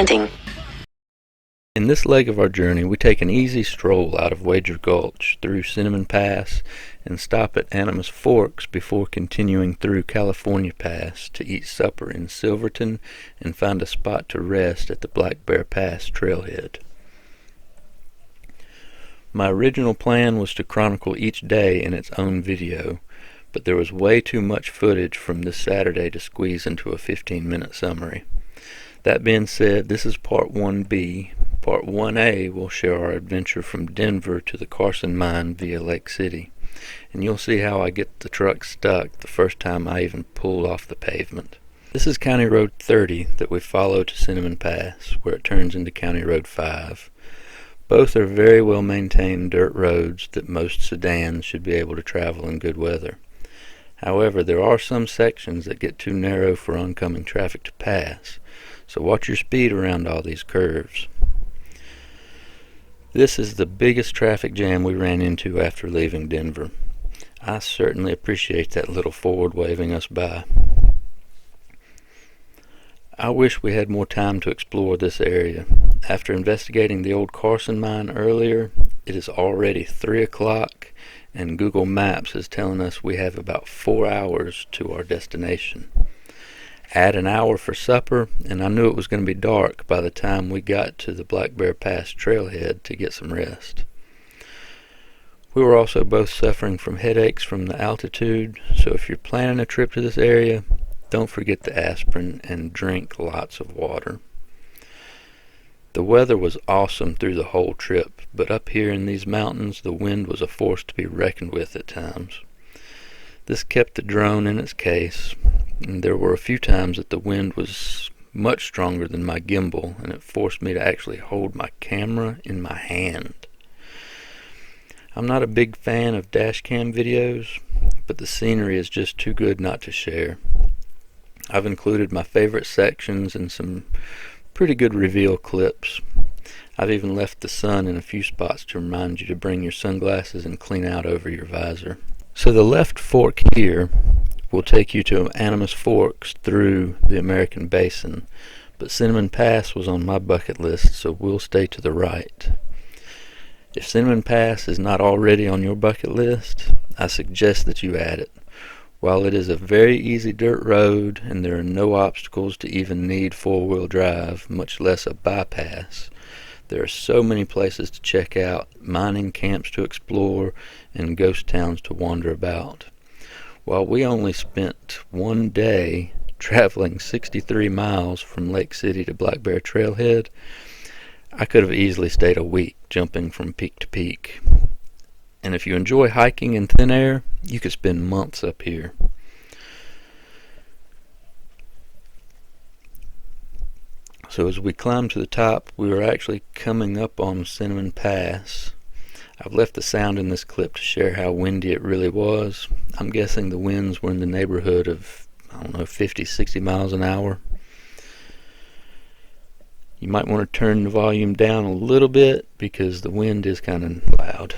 Landing. In this leg of our journey, we take an easy stroll out of Wager Gulch through Cinnamon Pass and stop at Animas Forks before continuing through California Pass to eat supper in Silverton and find a spot to rest at the Black Bear Pass trailhead. My original plan was to chronicle each day in its own video, but there was way too much footage from this Saturday to squeeze into a 15-minute summary. That being said, this is part 1B. Part 1A will share our adventure from Denver to the Carson Mine via Lake City, and you'll see how I get the truck stuck the first time I even pull off the pavement. This is County Road 30 that we follow to Cinnamon Pass, where it turns into County Road 5. Both are very well maintained dirt roads that most sedans should be able to travel in good weather. However, there are some sections that get too narrow for oncoming traffic to pass, so watch your speed around all these curves. This is the biggest traffic jam we ran into after leaving Denver. I certainly appreciate that little Ford waving us by. I wish we had more time to explore this area. After investigating the old Carson mine earlier, it is already 3 o'clock and Google Maps is telling us we have about 4 hours to our destination. Add an hour for supper, and I knew it was going to be dark by the time we got to the Black Bear Pass trailhead to get some rest. We were also both suffering from headaches from the altitude, so if you're planning a trip to this area, don't forget the aspirin and drink lots of water. The weather was awesome through the whole trip, but up here in these mountains, the wind was a force to be reckoned with at times. This kept the drone in its case, and there were a few times that the wind was much stronger than my gimbal, and it forced me to actually hold my camera in my hand. I'm not a big fan of dash cam videos, but the scenery is just too good not to share. I've included my favorite sections and some pretty good reveal clips. I've even left the sun in a few spots to remind you to bring your sunglasses and clean out over your visor. So the left fork here will take you to Animas Forks through the American Basin, but Cinnamon Pass was on my bucket list, so we'll stay to the right. If Cinnamon Pass is not already on your bucket list, I suggest that you add it. While it is a very easy dirt road and there are no obstacles to even need four-wheel drive, much less a bypass, there are so many places to check out, mining camps to explore, and ghost towns to wander about. While we only spent one day traveling 63 miles from Lake City to Black Bear Trailhead, I could have easily stayed a week jumping from peak to peak. And if you enjoy hiking in thin air, you could spend months up here. So as we climbed to the top, we were actually coming up on Cinnamon Pass. I've left the sound in this clip to share how windy it really was. I'm guessing the winds were in the neighborhood of, 50, 60 miles an hour. You might want to turn the volume down a little bit because the wind is kind of loud.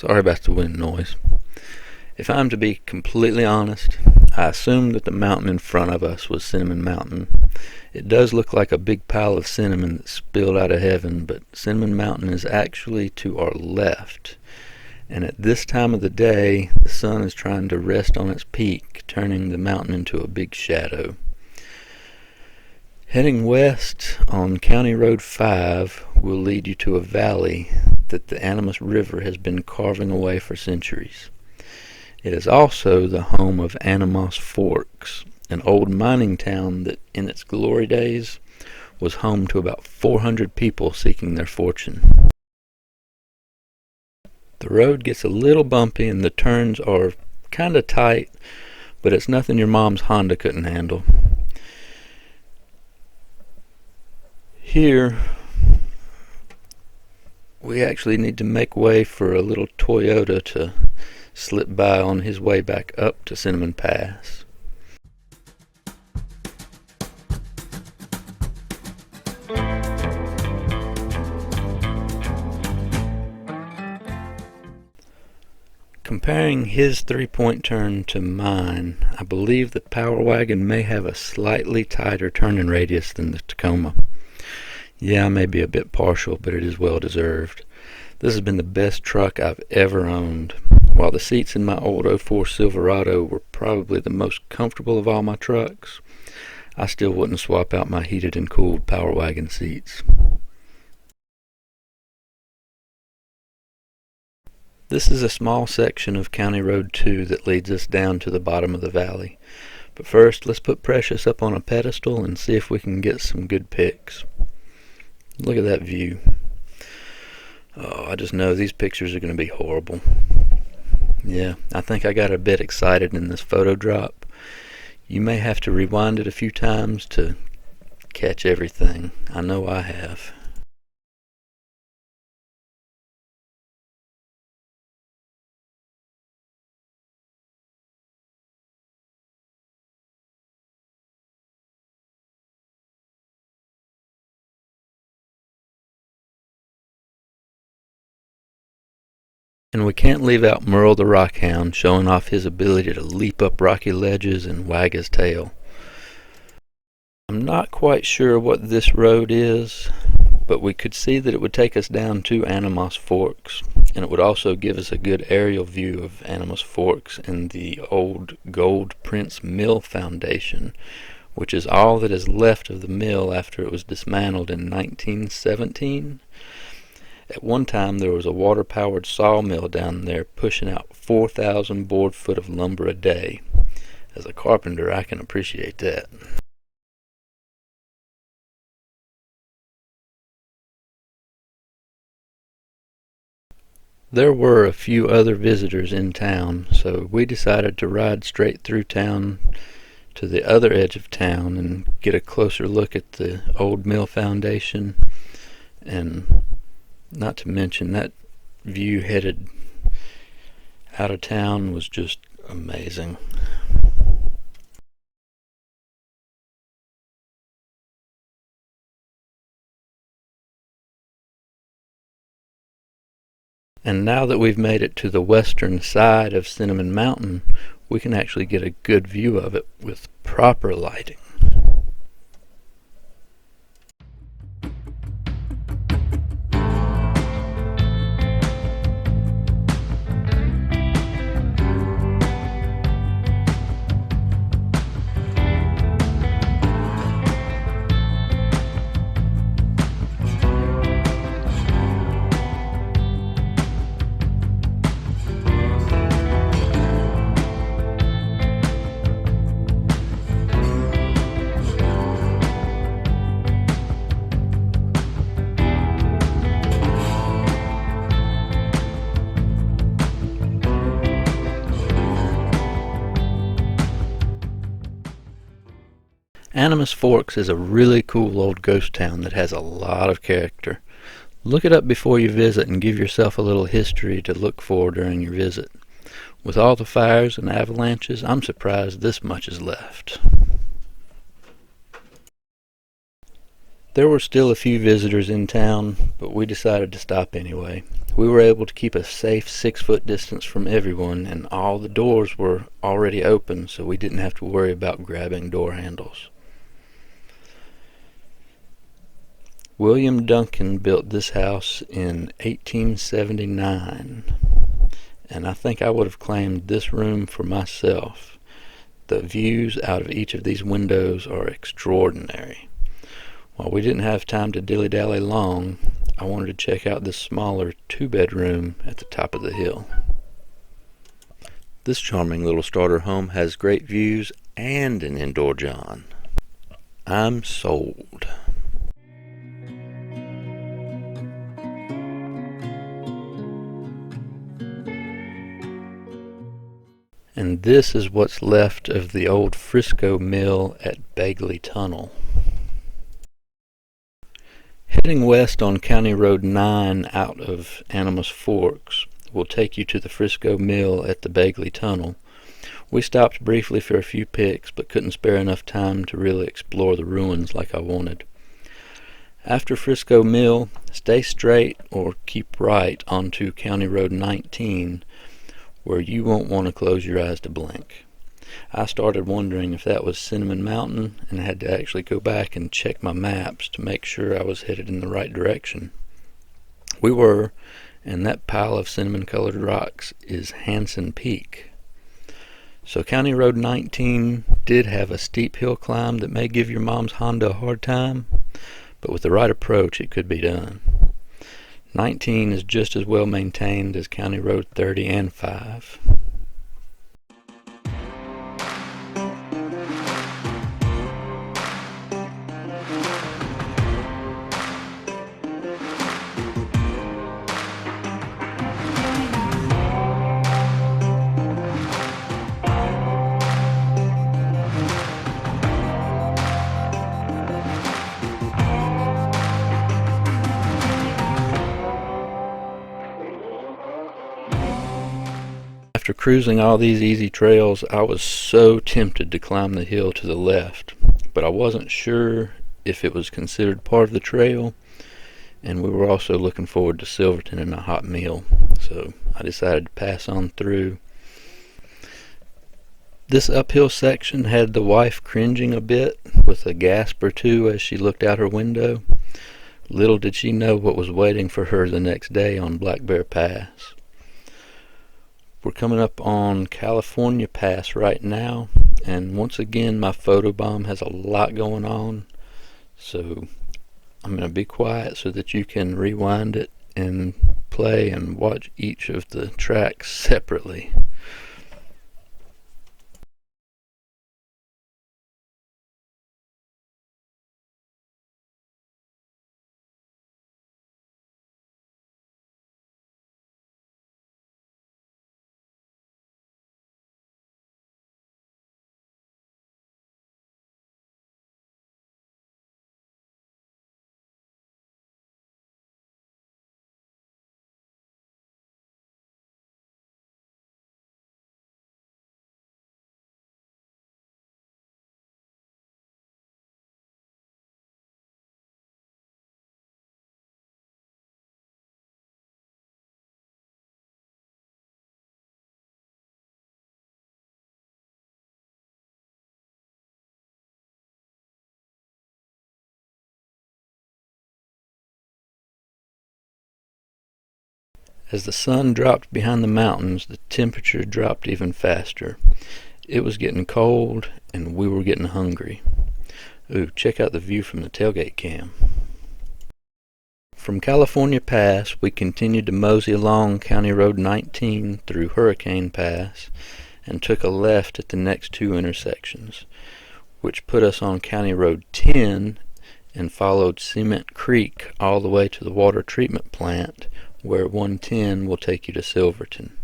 Sorry about the wind noise. If I'm to be completely honest, I assumed that the mountain in front of us was Cinnamon Mountain. It does look like a big pile of cinnamon that spilled out of heaven, but Cinnamon Mountain is actually to our left. And at this time of the day, the sun is trying to rest on its peak, turning the mountain into a big shadow. Heading west on County Road 5 will lead you to a valley that the Animas River has been carving away for centuries. It is also the home of Animas Forks, an old mining town that in its glory days was home to about 400 people seeking their fortune. The road gets a little bumpy and the turns are kind of tight, but it's nothing your mom's Honda couldn't handle. Here, we actually need to make way for a little Toyota to slip by on his way back up to Cinnamon Pass. Comparing his three-point turn to mine, I believe the Power Wagon may have a slightly tighter turning radius than the Tacoma. Yeah, I may be a bit partial, but it is well deserved. This has been the best truck I've ever owned. While the seats in my old 04 Silverado were probably the most comfortable of all my trucks, I still wouldn't swap out my heated and cooled Power Wagon seats. This is a small section of County Road 2 that leads us down to the bottom of the valley. But first, let's put Precious up on a pedestal and see if we can get some good pics. Look at that view. Oh, I just know these pictures are going to be horrible. Yeah, I think I got a bit excited in this photo drop. You may have to rewind it a few times to catch everything. I know I have. And we can't leave out Merle the Rockhound showing off his ability to leap up rocky ledges and wag his tail. I'm not quite sure what this road is, but we could see that it would take us down to Animas Forks, and it would also give us a good aerial view of Animas Forks and the old Gold Prince Mill Foundation, which is all that is left of the mill after it was dismantled in 1917. At one time there was a water-powered sawmill down there pushing out 4,000 board foot of lumber a day. As a carpenter, I can appreciate that. There were a few other visitors in town, so we decided to ride straight through town to the other edge of town and get a closer look at the old mill foundation, and not to mention that view headed out of town was just amazing. And now that we've made it to the western side of Cinnamon Mountain, we can actually get a good view of it with proper lighting. Animas Forks is a really cool old ghost town that has a lot of character. Look it up before you visit and give yourself a little history to look for during your visit. With all the fires and avalanches, I'm surprised this much is left. There were still a few visitors in town, but we decided to stop anyway. We were able to keep a safe 6-foot distance from everyone, and all the doors were already open, so we didn't have to worry about grabbing door handles. William Duncan built this house in 1879, and I think I would have claimed this room for myself. The views out of each of these windows are extraordinary. While we didn't have time to dilly-dally long, I wanted to check out this smaller 2-bedroom at the top of the hill. This charming little starter home has great views and an indoor john. I'm sold. And this is what's left of the old Frisco Mill at Bagley Tunnel. Heading west on County Road 9 out of Animas Forks will take you to the Frisco Mill at the Bagley Tunnel. We stopped briefly for a few pics, but couldn't spare enough time to really explore the ruins like I wanted. After Frisco Mill, stay straight or keep right onto County Road 19, where you won't want to close your eyes to blink. I started wondering if that was Cinnamon Mountain and had to actually go back and check my maps to make sure I was headed in the right direction. We were, and that pile of cinnamon-colored rocks is Hansen Peak. So County Road 19 did have a steep hill climb that may give your mom's Honda a hard time, but with the right approach it could be done. 19 is just as well maintained as County Road 30 and 5. After cruising all these easy trails, I was so tempted to climb the hill to the left, but I wasn't sure if it was considered part of the trail, and we were also looking forward to Silverton and a hot meal, so I decided to pass on through. This uphill section had the wife cringing a bit, with a gasp or two as she looked out her window. Little did she know what was waiting for her the next day on Black Bear Pass. We're coming up on California Pass right now, and once again my photobomb has a lot going on, so I'm going to be quiet so that you can rewind it and play and watch each of the tracks separately. As the sun dropped behind the mountains, the temperature dropped even faster. It was getting cold, and we were getting hungry. Ooh, check out the view from the tailgate cam. From California Pass, we continued to mosey along County Road 19 through Hurricane Pass and took a left at the next two intersections, which put us on County Road 10 and followed Cement Creek all the way to the water treatment plant, where 110 will take you to Silverton.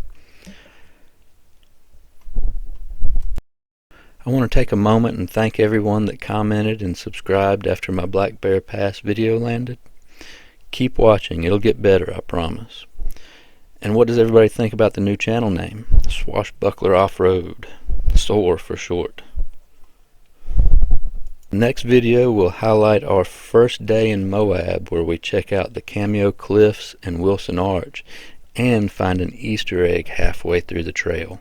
I want to take a moment and thank everyone that commented and subscribed after my Black Bear Pass video landed. Keep watching, it'll get better, I promise. And what does everybody think about the new channel name? Swashbuckler Off-Road. SOAR for short. The next video will highlight our first day in Moab, where we check out the Cameo Cliffs and Wilson Arch and find an Easter egg halfway through the trail.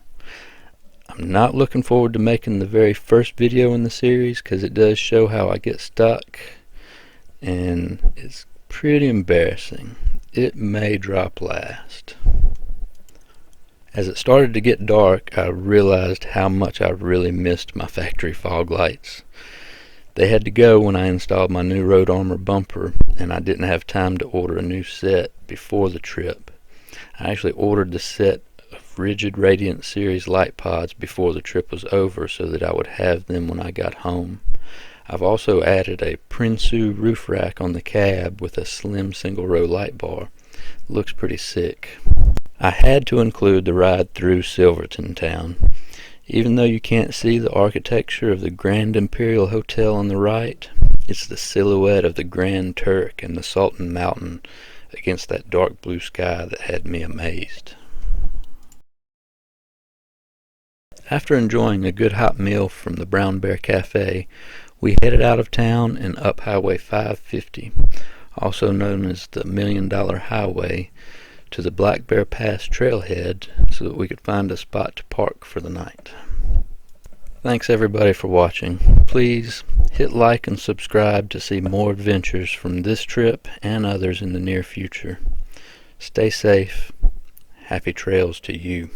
I'm not looking forward to making the very first video in the series because it does show how I get stuck and it's pretty embarrassing. It may drop last. As it started to get dark, I realized how much I really missed my factory fog lights. They had to go when I installed my new Road Armor bumper, and I didn't have time to order a new set before the trip. I actually ordered the set of Rigid Radiant Series light pods before the trip was over so that I would have them when I got home. I've also added a Prinsu roof rack on the cab with a slim single row light bar. Looks pretty sick. I had to include the ride through Silverton town. Even though you can't see the architecture of the Grand Imperial Hotel on the right, it's the silhouette of the Grand Turk and the Sultan Mountain against that dark blue sky that had me amazed. After enjoying a good hot meal from the Brown Bear Cafe, we headed out of town and up Highway 550, also known as the $1 Million Highway, to the Black Bear Pass trailhead so that we could find a spot to park for the night. Thanks everybody for watching. Please hit like and subscribe to see more adventures from this trip and others in the near future. Stay safe. Happy trails to you.